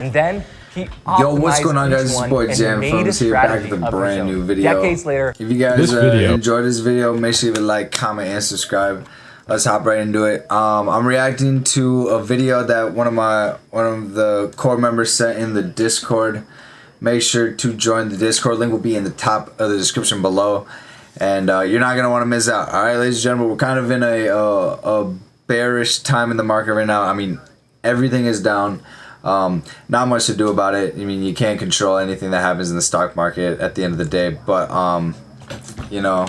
And then he Yo, what's going on, guys? each It's your one boy and Jam made from a here, back strategy with a of his brand own. new video. Decades later, if you guys enjoyed this video, make sure you leave a like, comment, and subscribe. Let's hop right into it. I'm reacting to a video that one of the core members sent in the Discord. Make sure to join the Discord. Link will be in the top of the description below, and you're not gonna want to miss out. All right, ladies and gentlemen, we're kind of in a bearish time in the market right now. I mean, everything is down. Not much to do about it. I mean, you can't control anything that happens in the stock market at the end of the day, but you know,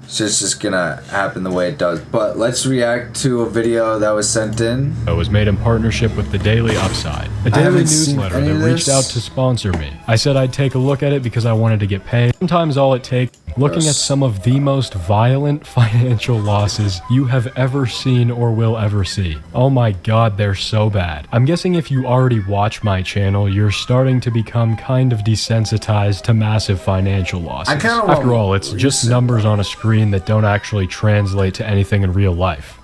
it's just gonna happen the way it does. But let's react to a video that was sent in. It was made in partnership with the Daily Upside, a daily newsletter that reached out to sponsor me. I said I'd take a look at it because I wanted to get paid. Sometimes all it takes, looking at some of the most violent financial losses you have ever seen or will ever see. Oh my god, they're so bad. I'm guessing if you already watch my channel, you're starting to become kind of desensitized to massive financial losses. After all, it's just numbers on a screen that don't actually translate to anything in real life,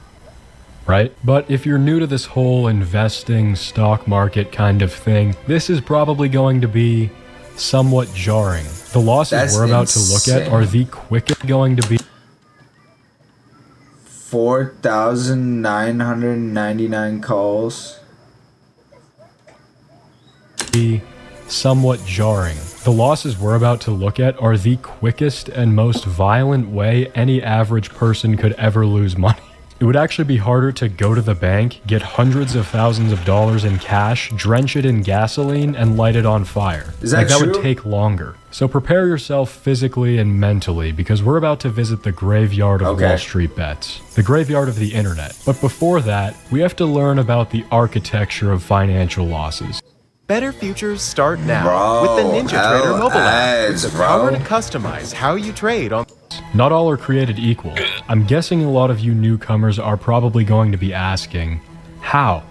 right? But if you're new to this whole investing, stock market kind of thing, this is probably going to be somewhat jarring. The losses we're about to look at are the quickest going to be 4,999 calls. Somewhat jarring. The losses we're about to look at are the quickest and most violent way any average person could ever lose money. It would actually be harder to go to the bank, get hundreds of thousands of dollars in cash, drench it in gasoline, and light it on fire. Is that that true? would take longer. So prepare yourself physically and mentally, because we're about to visit the graveyard of Wall Street bets. The graveyard of the internet. But before that, we have to learn about the architecture of financial losses. Better futures start now with the Ninja Trader mobile app. With the power to customize how you trade on. Not all are created equal. I'm guessing a lot of you newcomers are probably going to be asking, how?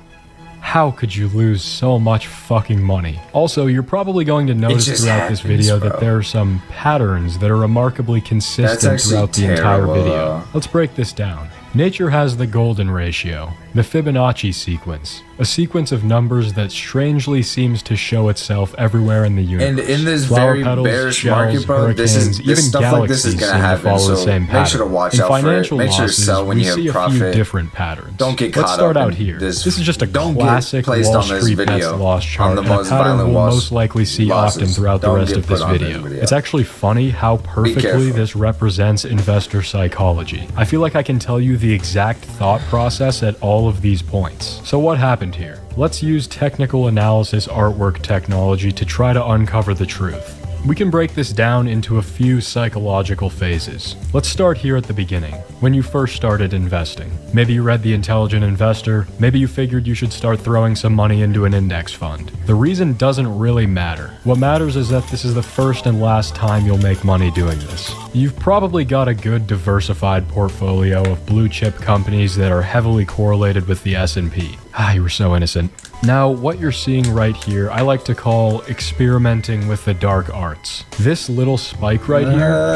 How could you lose so much fucking money? Also, you're probably going to notice throughout this video that there are some patterns that are remarkably consistent throughout the entire video. Let's break this down. Nature has the golden ratio, the Fibonacci sequence, a sequence of numbers that strangely seems to show itself everywhere in the universe. And in this Flower very petals, bearish shells, market, bro, hurricanes, even stuff galaxies like this is gonna seem happen, to follow the so same pattern. make sure to watch in out for it. financial Make sure to losses, sell when we you see have a few profit. different patterns. Don't get Let's caught start up out in here. this. This is just a Don't get classic placed Wall on this Street bets video loss chart, on the and a most pattern violent we'll loss most likely see losses. often throughout the Don't rest get of this put on video. It's actually funny how perfectly this represents investor psychology. I feel like I can tell you the exact thought process at all of these points. So what happened here? Let's use technical analysis artwork technology to try to uncover the truth. We can break this down into a few psychological phases. Let's start here at the beginning, when you first started investing. Maybe you read The Intelligent Investor, maybe you figured you should start throwing some money into an index fund. The reason doesn't really matter. What matters is that this is the first and last time you'll make money doing this. You've probably got a good diversified portfolio of blue chip companies that are heavily correlated with the S&P. Ah, you were so innocent. Now, what you're seeing right here, I like to call experimenting with the dark arts. This little spike right here,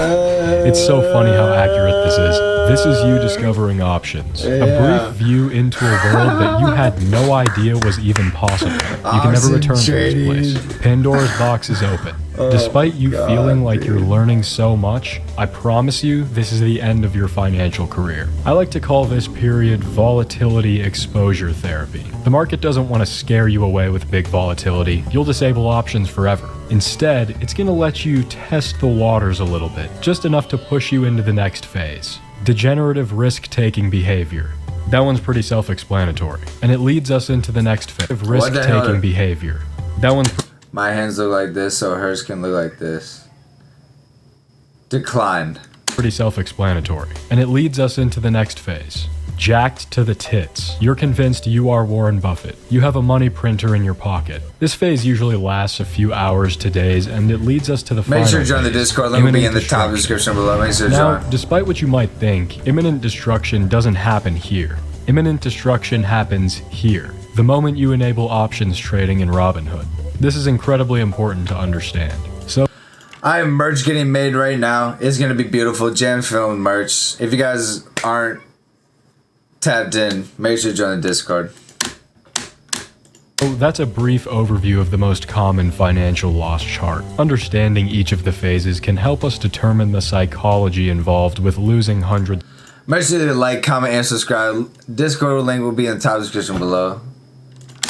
it's so funny how accurate this is. This is you discovering options. A brief view into a world that you had no idea was even possible. You can never return to this place. Pandora's box is open. Despite you feeling like you're learning so much, I promise you this is the end of your financial career. I like to call this period volatility exposure therapy. The market doesn't want to scare you away with big volatility. You'll disable options forever. Instead, it's going to let you test the waters a little bit, just enough to push you into the next phase. Degenerative risk-taking behavior. That one's pretty self-explanatory. And it leads us into the next phase of risk-taking behavior. That one's my hands look like this, so hers can look like this. Declined. Pretty self-explanatory. And it leads us into the next phase. Jacked to the tits. You're convinced you are Warren Buffett. You have a money printer in your pocket. This phase usually lasts a few hours to days, and it leads us to the final Make sure to join the phase. Discord. Link will be in the top description below. Make sure to join. Now, despite what you might think, imminent destruction doesn't happen here. Imminent destruction happens here, the moment you enable options trading in Robinhood. This is incredibly important to understand. So, I have merch getting made right now. It's gonna be beautiful. Jam Film merch. If you guys aren't tapped in, make sure to join the Discord. So that's a brief overview of the most common financial loss chart. Understanding each of the phases can help us determine the psychology involved with losing hundreds. Make sure to like, comment, and subscribe. Discord link will be in the top description below.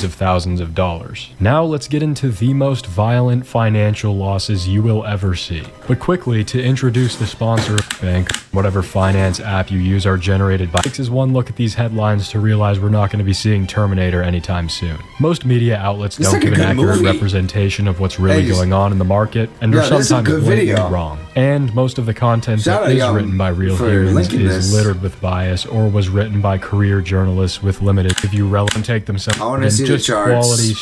Of thousands of dollars. Now let's get into the most violent financial losses you will ever see. But quickly, to introduce the sponsor of the bank, whatever finance app you use are generated by. Takes is one look at these headlines to realize we're not going to be seeing Terminator anytime soon. Most media outlets don't give an accurate representation of what's really going on in the market, and are sometimes blatantly wrong. And most of the content that is written by real humans is littered with bias or was written by career journalists with limited view relevant take themselves. Just quality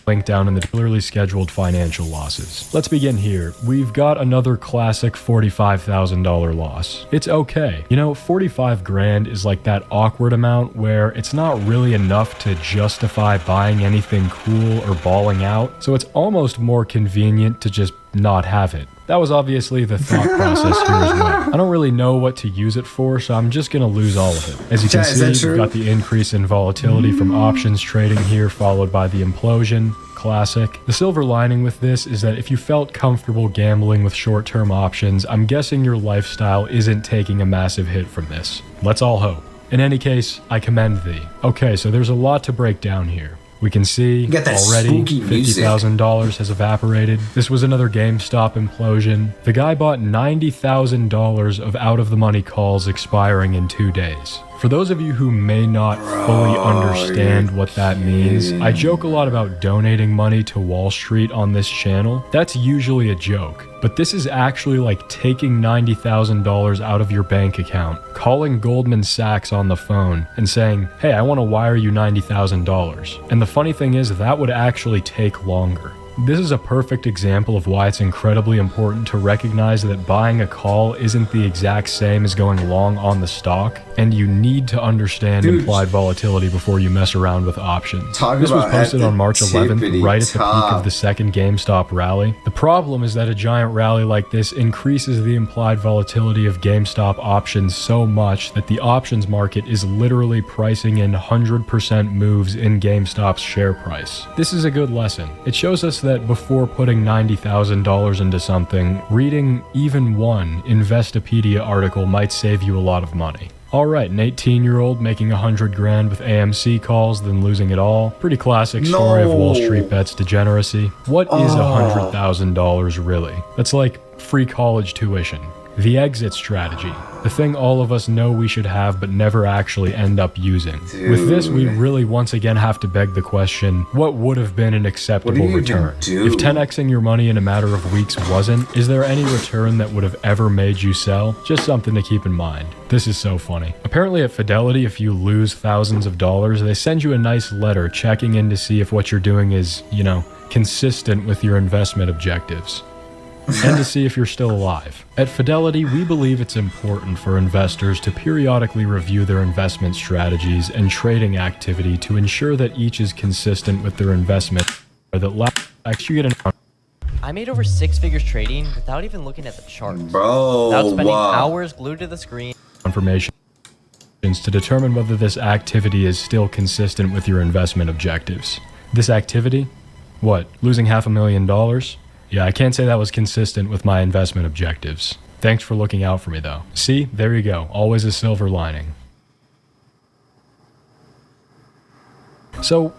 link down in the clearly scheduled financial losses. Let's begin here. We've got another classic $45,000 loss. It's okay. You know, 45 grand is like that awkward amount where it's not really enough to justify buying anything cool or balling out, so it's almost more convenient to just not have it. That was obviously the thought process here as well. I don't really know what to use it for, so I'm just gonna lose all of it. As you can see, we've got the increase in volatility from options trading here, followed by the implosion. Classic. The silver lining with this is that if you felt comfortable gambling with short-term options, I'm guessing your lifestyle isn't taking a massive hit from this. Let's all hope. In any case, I commend thee. Okay, so there's a lot to break down here. We can see already $50,000 has evaporated. This was another GameStop implosion. The guy bought $90,000 of out-of-the-money calls expiring in 2 days. For those of you who may not fully understand what that means, I joke a lot about donating money to Wall Street on this channel. That's usually a joke, but this is actually like taking $90,000 out of your bank account, calling Goldman Sachs on the phone and saying, hey, I want to wire you $90,000. And the funny thing is that would actually take longer. This is a perfect example of why it's incredibly important to recognize that buying a call isn't the exact same as going long on the stock, and you need to understand implied volatility before you mess around with options. This was posted on March 11th, right at the peak of the second GameStop rally. The problem is that a giant rally like this increases the implied volatility of GameStop options so much that the options market is literally pricing in 100% moves in GameStop's share price. This is a good lesson. It shows us that before putting $90,000 into something, reading even one Investopedia article might save you a lot of money. Alright, an 18-year-old making 100 grand with AMC calls, then losing it all. Pretty classic story of Wall Street bets degeneracy. What is $100,000 really? That's like free college tuition. The exit strategy. The thing all of us know we should have but never actually end up using. With this, we really once again have to beg the question, what would have been an acceptable return? If 10xing your money in a matter of weeks wasn't, is there any return that would have ever made you sell? Just something to keep in mind. This is so funny. Apparently at Fidelity, if you lose thousands of dollars, they send you a nice letter checking in to see if what you're doing is, you know, consistent with your investment objectives. And to see if you're still alive. At Fidelity, we believe it's important for investors to periodically review their investment strategies and trading activity to ensure that each is consistent with their investment. I made over 6 figures trading without even looking at the charts. Bro, without spending hours glued to the screen. Information to determine whether this activity is still consistent with your investment objectives. This activity? What, losing $500,000? Yeah, I can't say that was consistent with my investment objectives. Thanks for looking out for me though. See, there you go, always a silver lining. So,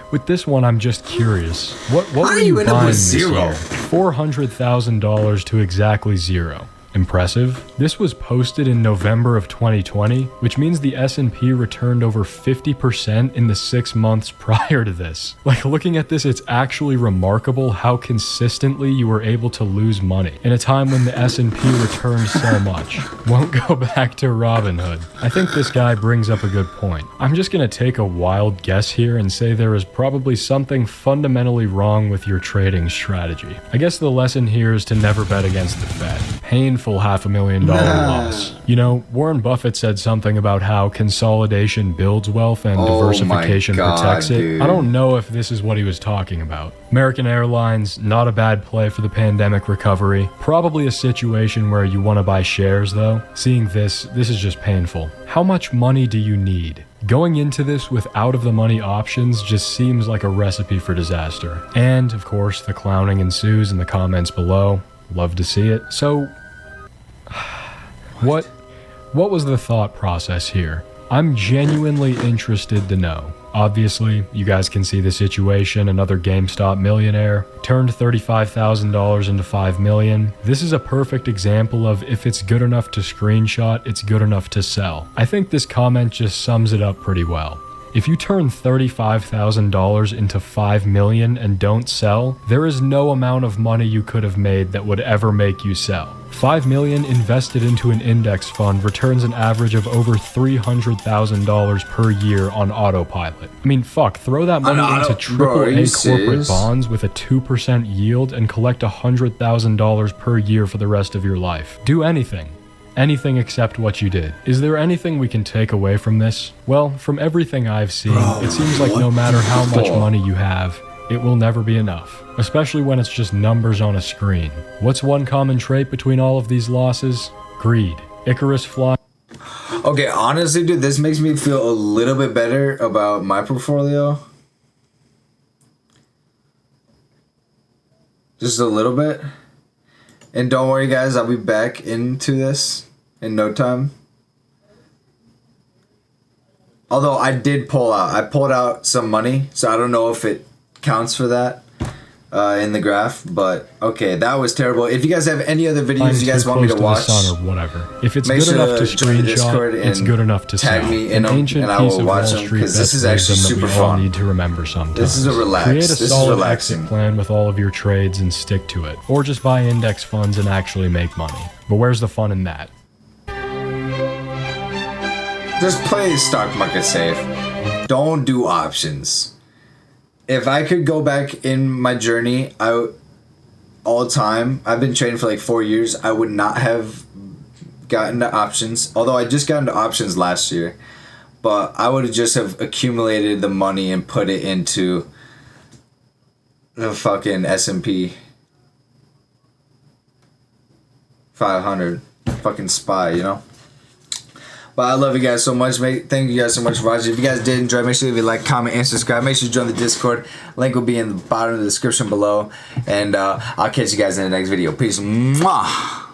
with this one I'm just curious. What were you buying this year? $400,000 to exactly zero. Impressive. This was posted in November of 2020, which means the S&P returned over 50% in the 6 months prior to this. Like, looking at this, it's actually remarkable how consistently you were able to lose money in a time when the S&P returned so much. Won't go back to Robinhood. I think this guy brings up a good point. I'm just gonna take a wild guess here and say there is probably something fundamentally wrong with your trading strategy. I guess the lesson here is to never bet against the Fed. Painful painful $500,000 loss. You know, Warren Buffett said something about how consolidation builds wealth and diversification protects it. Dude. I don't know if this is what he was talking about. American Airlines, not a bad play for the pandemic recovery. Probably a situation where you want to buy shares though. Seeing this is just painful. How much money do you need? Going into this with out-of-the-money options just seems like a recipe for disaster. And, of course, the clowning ensues in the comments below. Love to see it. So, what was the thought process here? I'm genuinely interested to know. Obviously, you guys can see the situation. Another GameStop millionaire turned $35,000 into $5 million. This is a perfect example of if it's good enough to screenshot, it's good enough to sell. I think this comment just sums it up pretty well. If you turn $35,000 into $5 million and don't sell, there is no amount of money you could have made that would ever make you sell. $5 million invested into an index fund returns an average of over $300,000 per year on autopilot. I mean, fuck, throw that money into AAA corporate bonds with a 2% yield and collect $100,000 per year for the rest of your life. Do anything. Anything except what you did. Is there anything we can take away from this? Well, from everything I've seen, it seems like no matter how much money you have, it will never be enough, especially when it's just numbers on a screen. What's one common trait between all of these losses? Greed. Icarus fly. Okay, honestly, dude, this makes me feel a little bit better about my portfolio. Just a little bit. And don't worry, guys, I'll be back into this in no time. Although I did pull out. I pulled out some money, so I don't know if it counts for that in the graph. But, okay, that was terrible. If you guys have any other videos you guys want me to watch, or whatever. If it's good enough to screenshot, it's good enough to tag sell. me in them, and I will watch them, because this is actually super fun. Need to remember sometimes. This is a relax. Create a solid exit plan with all of your trades and stick to it. Or just buy index funds and actually make money. But where's the fun in that? Just play stock market safe. Don't do options. If I could go back in my journey, all time, I've been trading for like 4 years, I would not have gotten to options. Although I just got into options last year. But I would just have accumulated the money and put it into the fucking S&P 500. Fucking SPY, you know? But I love you guys so much, mate. Thank you guys so much for watching. If you guys did enjoy, make sure you leave a like, comment, and subscribe. Make sure you join the Discord. Link will be in the bottom of the description below. And I'll catch you guys in the next video. Peace. Mwah!